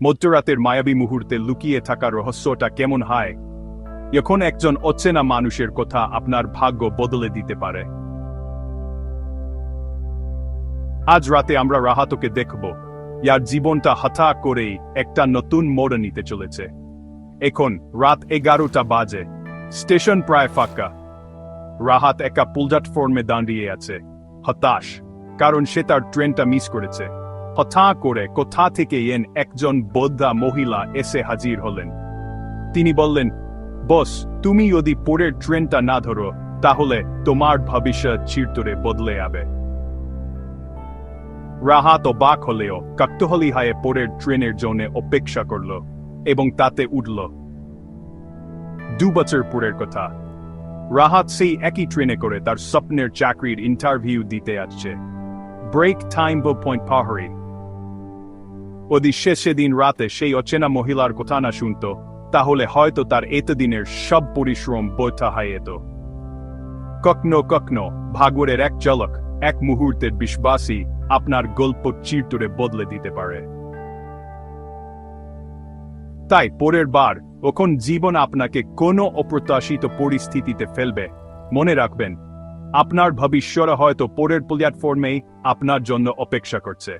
মধ্যরাতের মায়াবী মুহূর্তে লুকিয়ে থাকার রহস্যটা কেমন হয়? এখন একজন অচেনা মানুষের কথা আপনার ভাগ্য বদলে দিতে পারে। আজ রাতে আমরা রাহাতকে দেখব, ইয়ার জীবনটা হঠাৎ করেই একটা নতুন মোড় নিতে চলেছে। এখন রাত 11টা বাজে, স্টেশন প্রায় ফাঁকা। রাহাত একা প্ল্যাটফর্মে দাঁড়িয়ে আছে, হতাশ, কারণ সে তার ট্রেনটা মিস করেছে। হঠাৎ করে কোথা থেকে একজন বৃদ্ধা মহিলা এসে হাজির হলেন। তিনি বললেন, বস, তুমি যদি পরের ট্রেনটা না ধরো তাহলে তোমার ভবিষ্যৎ চিরতরে বদলে যাবে। রাহাত অবাক হলেও কাকতালীয় হয়ে পরের ট্রেনের জন্য অপেক্ষা করল এবং তাতে উঠল। 2 বছর পরের কথা, রাহাত সেই একই ট্রেনে করে তার স্বপ্নের চাকরির ইন্টারভিউ দিতে আসছে। ব্রেক টাইম পয়েন্ট পাহাড়ি। যদি সে সেদিন রাতে সেই অচেনা মহিলার কথা না শুনত, তাহলে হয়তো তার এতদিনের সব পরিশ্রম বৃথা হয়ে যেত। কখনো কখনো ভাগ্যের এক ঝলক, এক মুহূর্তের বিশ্বাসই আপনার গল্প চিরতরে বদলে দিতে পারে। তাই পরের বার যখন জীবন আপনাকে কোনো অপ্রত্যাশিত পরিস্থিতিতে ফেলবে, মনে রাখবেন, আপনার ভবিষ্যৎ হয়তো পরের প্ল্যাটফর্মেই আপনার জন্য অপেক্ষা করছে।